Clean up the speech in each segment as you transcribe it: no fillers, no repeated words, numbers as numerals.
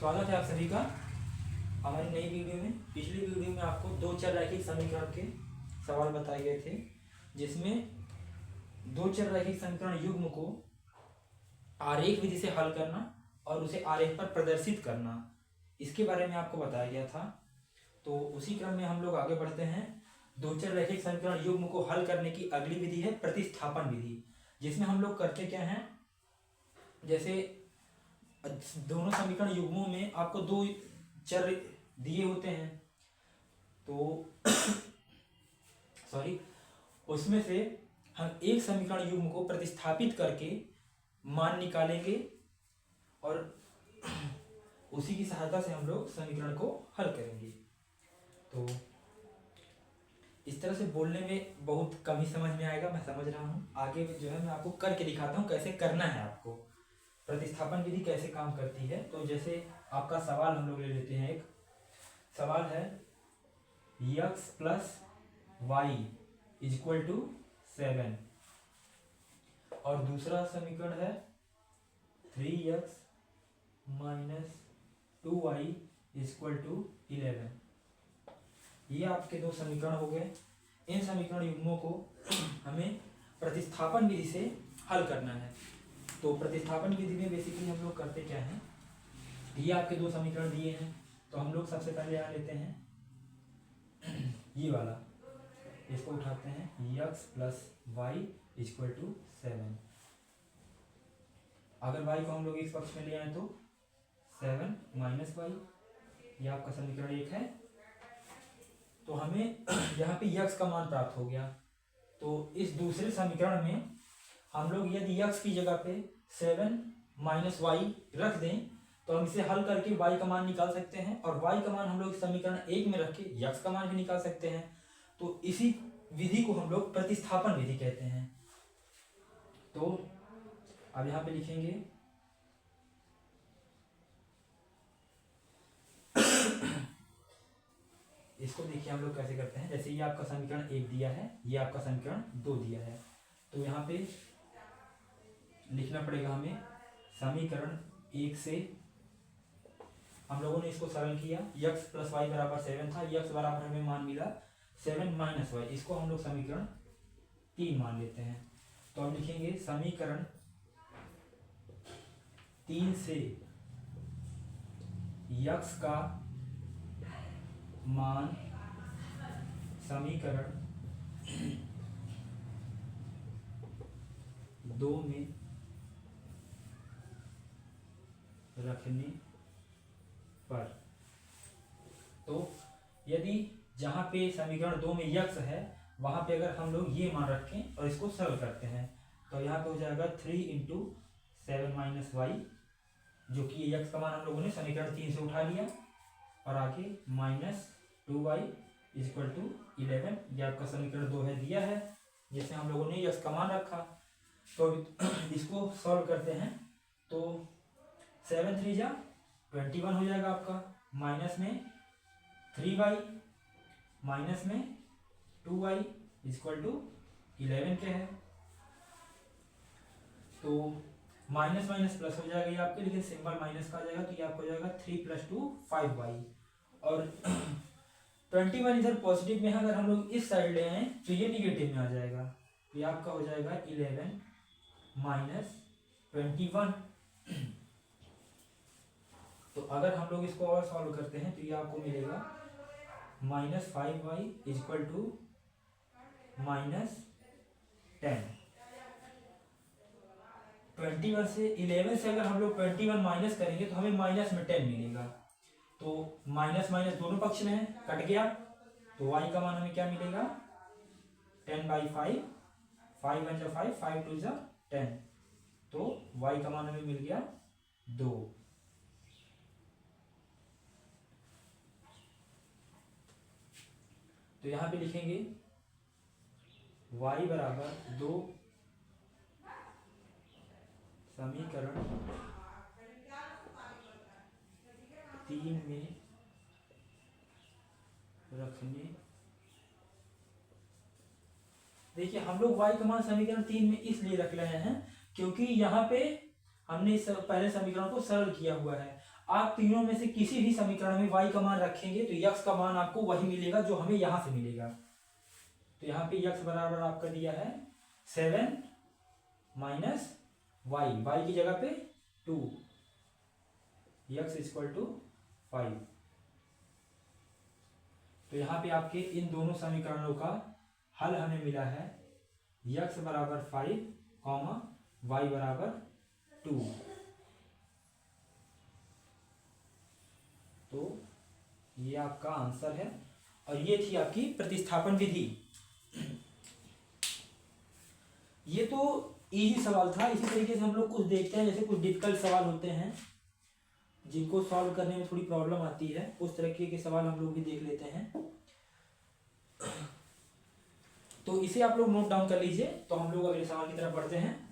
स्वागत है आप सभी का हमारी नई वीडियो में। पिछली वीडियो में आपको दो चर रैखिक समीकरण के सवाल बताए गए थे, जिसमें दो चर रैखिक समीकरण युग्म को आरेख विधि से हल करना और उसे आरेख पर प्रदर्शित करना, इसके बारे में आपको बताया गया था। तो उसी क्रम में हम लोग आगे बढ़ते हैं। दो चर रैखिक समीकरण युग्म को हल करने की अगली विधि है प्रतिस्थापन विधि, जिसमें हम लोग करते क्या हैं, जैसे दोनों समीकरण युग्मों में आपको दो चर दिए होते हैं, तो सॉरी उसमें से हम एक समीकरण युग्म को प्रतिस्थापित करके मान निकालेंगे और उसी की सहायता से हम लोग समीकरण को हल करेंगे। तो इस तरह से बोलने में बहुत कम ही समझ में आएगा, मैं समझ रहा हूँ। आगे जो है मैं आपको करके दिखाता हूँ कैसे करना है, आपको प्रतिस्थापन विधि कैसे काम करती है। तो जैसे आपका सवाल हम लोग ले लेते हैं। एक सवाल है x plus y is equal to 7 और दूसरा समीकरण है 3x minus 2y equal to 11। ये आपके दो समीकरण हो गए। इन समीकरण युग्मों को हमें प्रतिस्थापन विधि से हल करना है। तो प्रतिस्थापन विधि में बेसिकली हम लोग करते क्या हैं, ये आपके दो समीकरण दिए हैं, तो हम लोग सबसे पहले यहाँ लेते हैं ये वाला, इसको उठाते हैं x plus y is equal to 7। अगर y को हम लोग इस पक्ष में ले आए तो 7 माइनस वाई, ये आपका समीकरण 1 है। तो हमें यहाँ पे x का मान प्राप्त हो गया। तो इस दूसरे समीकरण में हम लोग यदि x की जगह पे 7 माइनस वाई रख दें तो हम इसे हल करके y का मान निकाल सकते हैं, और y का मान हम लोग समीकरण 1 में रख के x का मान भी निकाल सकते हैं। तो इसी विधि को हम लोग प्रतिस्थापन विधि कहते हैं। तो अब यहाँ पे लिखेंगे इसको, देखिए हम लोग कैसे करते हैं। जैसे ये आपका समीकरण 1 दिया है, ये आपका समीकरण 2 दिया है, तो यहाँ पे लिखना पड़ेगा हमें समीकरण 1 से हम लोगों ने इसको सरल किया। x प्लस वाई बराबर 7 था, x बराबर हमें मान मिला 7 माइनस वाई, इसको हम लोग समीकरण 3 मान लेते हैं। तो हम लिखेंगे समीकरण 3 से x का मान समीकरण 2 में रखने पर, तो यदि जहां पे समीकरण 2 में x है वहां पे अगर हम लोग ये मान रखें और इसको सरल करते हैं तो यहाँ पे हो जाएगा 3 इंटू 7 माइनस वाई, जो कि x का मान हम लोगों ने समीकरण 3 से उठा लिया, और आगे माइनस 2y इजक्वल टू 11। ये आपका समीकरण 2 है दिया है, जिसमें हम लोगों ने x का मान रखा। तो इसको सॉल्व करते हैं तो 7 3 जा 21 हो जाएगा आपका, माइनस में 3y माइनस में 2y इजक्वल टू 11 के है। तो माइनस माइनस प्लस हो जाएगा ये आपके, लेकिन सिंबल माइनस का आ जाएगा, तो ये आपको हो जाएगा 3 + 2 5y, और 21 इधर पॉजिटिव में है, अगर हम लोग इस साइड ले आए तो ये निगेटिव में आ जाएगा, तो ये आपका हो जाएगा 11 माइनस 21। तो अगर हम लोग इसको और सॉल्व करते हैं तो ये आपको मिलेगा minus 5y equal to minus 10। 21 से 11 से अगर हम लोग 21 माइनस करेंगे तो हमें माइनस में 10 मिलेगा। तो माइनस माइनस दोनों पक्ष में है, कट गया, तो y का मान हमें क्या मिलेगा 10/5, 5 1 जा 5, 5 2 जा 10, तो y का मान हमें मिल गया 2। तो यहाँ पे लिखेंगे y बराबर 2 समीकरण 3 में रखने। देखिए हम लोग y का मान समीकरण 3 में इसलिए रख रहे हैं क्योंकि यहाँ पे हमने इस पहले समीकरण को सरल किया हुआ है। आप तीनों में से किसी भी समीकरण में y का मान रखेंगे तो x का मान आपको वही मिलेगा जो हमें यहां से मिलेगा। तो यहाँ पे x बराबर आपका दिया है 7 माइनस y की जगह पे 2, x इक्वल टू 5। तो यहाँ पे आपके इन दोनों समीकरणों का हल हमें मिला है x बराबर 5 कॉमा y बराबर 2। तो ये आपका आंसर है और ये थी आपकी प्रतिस्थापन विधि। ये तो इजी सवाल था। इसी तरीके से हम लोग कुछ देखते हैं, जैसे कुछ डिफिकल्ट सवाल होते हैं जिनको सॉल्व करने में थोड़ी प्रॉब्लम आती है, उस तरीके के सवाल हम लोग भी देख लेते हैं। तो इसे आप लोग नोट डाउन कर लीजिए। तो हम लोग अगले सवाल की तरफ बढ़ते हैं।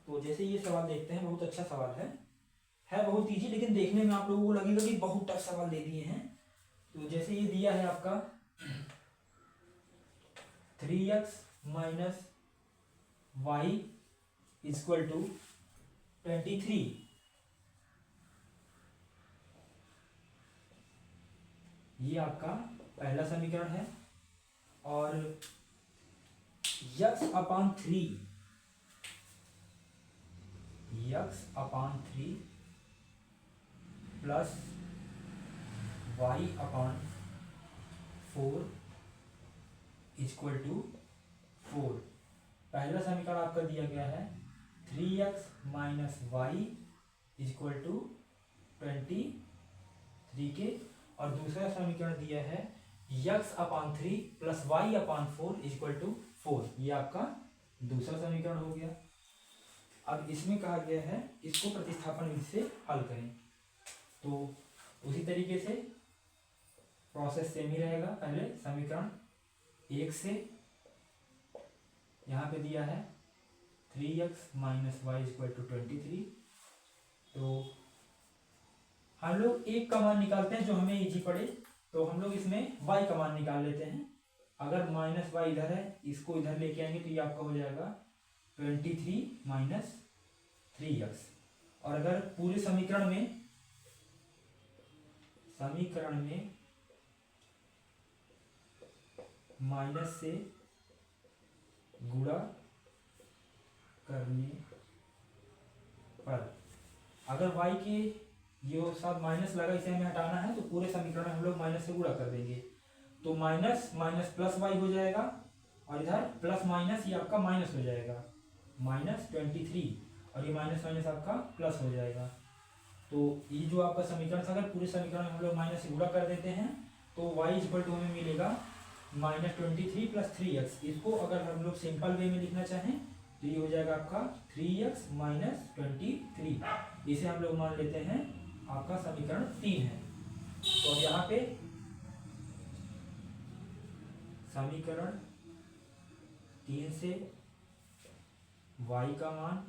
तो जैसे ये सवाल देखते हैं, बहुत अच्छा सवाल है बहुत इजी, लेकिन देखने में आप लोगों को लगेगा कि बहुत टफ सवाल दे दिए हैं। तो जैसे ये दिया है आपका 3x minus Y equal to 23। ये आपका पहला समीकरण है। और x upon 3 plus y upon 4 equal to 4। पहला समीकरण आपका दिया गया है 3x minus Y equal to 23 के, और दूसरा समीकरण दिया है x upon 3 plus y upon 4 equal to 4। ये आपका दूसरा समीकरण हो गया। अब इसमें कहा गया है इसको प्रतिस्थापन विधि से हल करें। तो उसी तरीके से प्रोसेस सेम ही रहेगा। पहले समीकरण 1 से यहाँ पे दिया है 3x minus Y equal to 23। तो हम लोग एक का मान निकालते हैं जो हमें इजी पड़े। तो हम लोग इसमें y का मान निकाल लेते हैं। अगर माइनस वाई इधर है, इसको इधर लेके आएंगे तो ये आपका हो जाएगा 23 माइनस 3x। और अगर पूरे समीकरण में माइनस से गुणा करने पर अगर y के ये साथ माइनस लगा, इसे हमें हटाना है, तो पूरे समीकरण में हम लोग माइनस से गुणा कर देंगे। तो माइनस माइनस प्लस वाई हो जाएगा, और इधर प्लस माइनस ये आपका माइनस हो जाएगा माइनस 23, और ये माइनस माइनस आपका प्लस हो जाएगा। तो ये जो आपका समीकरण था, अगर पूरे समीकरण में हम लोग माइनस से गुणा कर देते हैं तो y इक्वल टू हमें मिलेगा माइनस 23 प्लस 3x। इसको अगर हम लोग सिंपल वे में लिखना चाहें तो ये हो जाएगा आपका 3x माइनस 23। इसे हम लोग मान लेते हैं आपका समीकरण 3 है। तो अब यहाँ पे समीकरण 3 से y का मान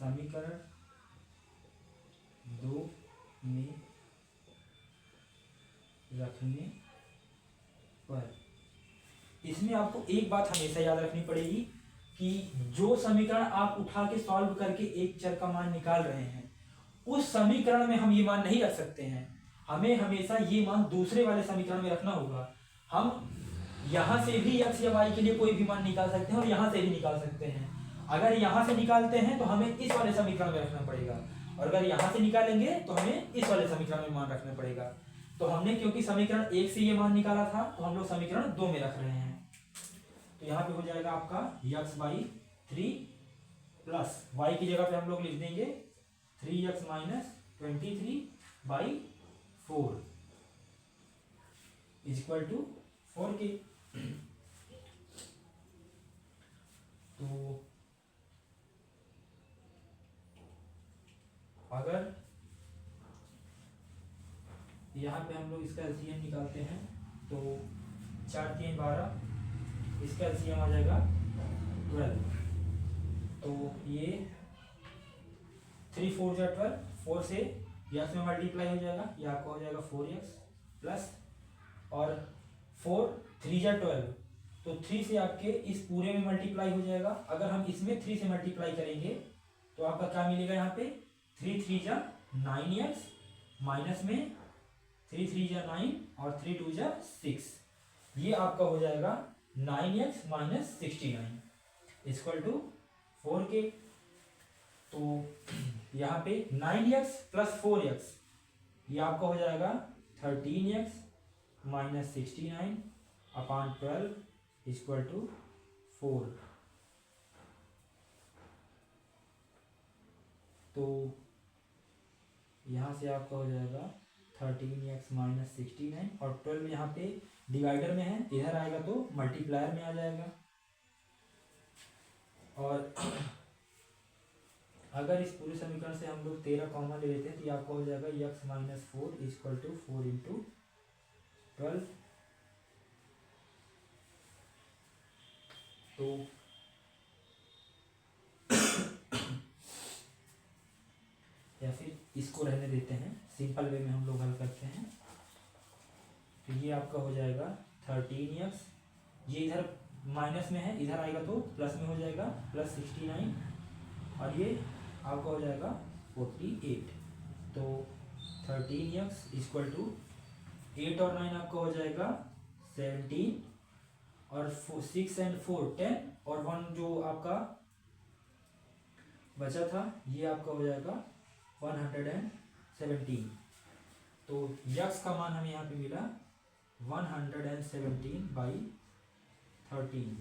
समीकरण 2 में रखने पर इसमें आपको एक बात हमेशा याद रखनी पड़ेगी कि जो समीकरण आप उठा के सॉल्व करके एक चर का मान निकाल रहे हैं, उस समीकरण में हम ये मान नहीं रख सकते हैं। हमें हमेशा ये मान दूसरे वाले समीकरण में रखना होगा। हम यहां से भी x या y के लिए कोई भी मान निकाल सकते हैं और यहां से भी निकाल सकते हैं। अगर यहां से निकालते हैं तो हमें इस वाले समीकरण में रखना पड़ेगा, और अगर यहां से निकालेंगे तो हमें इस वाले समीकरण में मान रखना पड़ेगा। तो हमने क्योंकि समीकरण 1 से ये मान निकाला था, तो हम लोग समीकरण 2 में रख रहे हैं। तो यहाँ पे हो जाएगा आपका x बाई 3 प्लस y की जगह पे हम लोग लिख देंगे 3x minus 23 by 4 equal to 4 के। तो अगर यहाँ पे हम लोग इसका एलसीएम निकालते हैं तो 4 3 12, इसका एलसीएम आ जाएगा 12। तो ये 3 4 जा 12, 4 से यक्स में मल्टीप्लाई हो जाएगा, ये आपका हो जाएगा 4x प्लस, और 4 3 जा 12, तो 3 से आपके इस पूरे में मल्टीप्लाई हो जाएगा। अगर हम इसमें 3 से मल्टीप्लाई करेंगे तो आपका क्या मिलेगा, यहाँ पे 3 3 जा 9x, माइनस में 3 3 जा 9 और 3 2 जा 6, ये आपका हो जाएगा 9x minus 69 equal to 4k। तो यहाँ पे 9x प्लस 4x, ये आपका हो जाएगा 13x minus 69 upon 12 equal to 4। तो यहाँ से आपका हो जाएगा 13x माइनस 69, और 12 यहाँ पे डिवाइडर में है, इधर आएगा तो मल्टीप्लायर में आ जाएगा। और अगर इस पूरे समीकरण से हम लोग 13 कॉमन ले लेते हैं तो ये आपका हो जाएगा x minus 4 equal to 4 into 12। तो या फिर इसको रहने देते हैं, सिंपल वे में हम लोग हल करते हैं। तो ये आपका हो जाएगा 13x, ये इधर माइनस में है, इधर आएगा तो प्लस में हो जाएगा प्लस 69, और ये आपका हो जाएगा 48। तो 13x इक्वल टू 8 और 9 आपका हो जाएगा 17, और 6 एंड 4 10, और 1 जो आपका बचा था ये आपका हो जाएगा 117। तो यक्स का मान हमें यहाँ पे मिला 117/13।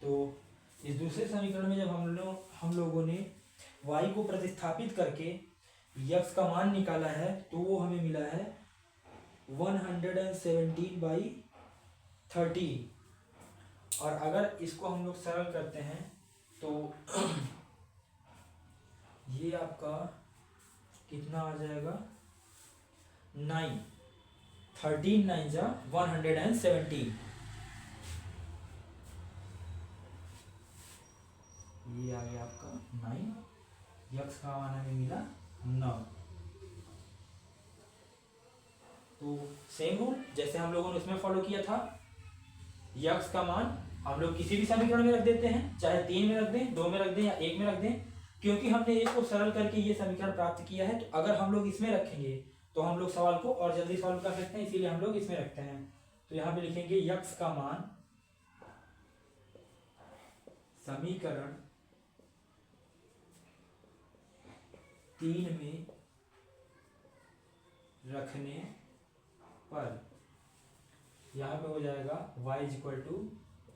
तो इस दूसरे समीकरण में जब हम लोगों ने y को प्रतिस्थापित करके यक्स का मान निकाला है तो वो हमें मिला है 117/13। और अगर इसको हम लोग सरल करते हैं तो ये आपका कितना आ जाएगा 9, 13 9 जा 117, ये आ गया आपका 9, यक्स का मान हमें मिला 9। तो सेम रूल जैसे हम लोगों ने उसमें फॉलो किया था, यक्स का मान हम लोग किसी भी समीकरण में रख देते हैं, चाहे 3 में रख दें, 2 में रख दें या 1 में रख दें, क्योंकि हमने एक को सरल करके ये समीकरण प्राप्त किया है। तो अगर हम लोग इसमें रखेंगे तो हम लोग सवाल को और जल्दी सॉल्व कर सकते हैं, इसीलिए हम लोग इसमें रखते हैं। तो यहाँ पे लिखेंगे यक्स का मान समीकरण 3 में रखने पर यहाँ पे हो जाएगा y equal to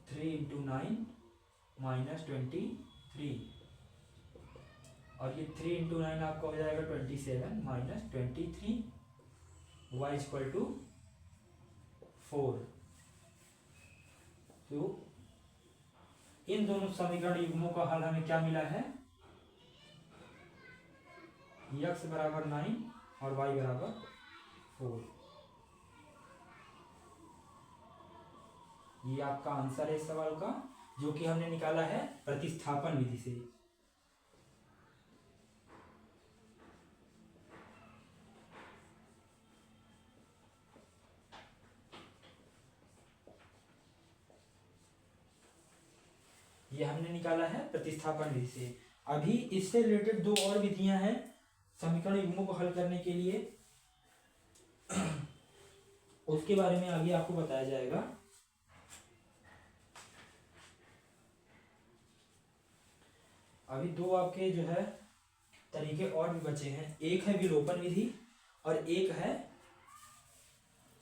3 into 9 minus 23, और ये 3 इंटू 9 आपका हो जाएगा 27 माइनस 23, y इक्वल टू 4। तो इन दोनों समीकरण युग्मों का हल हमें क्या मिला है, x बराबर 9 और y बराबर 4। ये आपका आंसर है इस सवाल का, जो कि हमने निकाला है प्रतिस्थापन विधि से। ये हमने निकाला है प्रतिस्थापन विधि से। अभी इससे रिलेटेड 2 और विधियां हैं समीकरण युग्मों को हल करने के लिए, उसके बारे में आगे आपको बताया जाएगा। अभी 2 आपके जो है तरीके और भी बचे हैं, एक है विलोपन विधि और एक है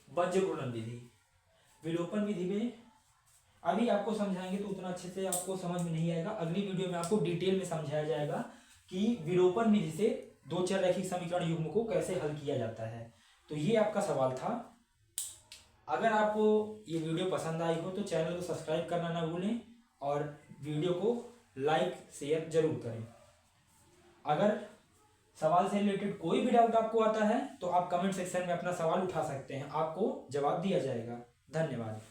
वज्र गुणन विधि। विलोपन विधि में अभी आपको समझाएंगे तो उतना अच्छे से आपको समझ में नहीं आएगा, अगली वीडियो में आपको डिटेल में समझाया जाएगा कि विलोपन विधि से 2 चर रैखिक समीकरण युग्म को कैसे हल किया जाता है। तो ये आपका सवाल था। अगर आपको ये वीडियो पसंद आई हो तो चैनल को सब्सक्राइब करना ना भूलें और वीडियो को लाइक शेयर जरूर करें। अगर सवाल से रिलेटेड कोई भी डाउट आपको आता है तो आप कमेंट सेक्शन में अपना सवाल उठा सकते हैं, आपको जवाब दिया जाएगा। धन्यवाद।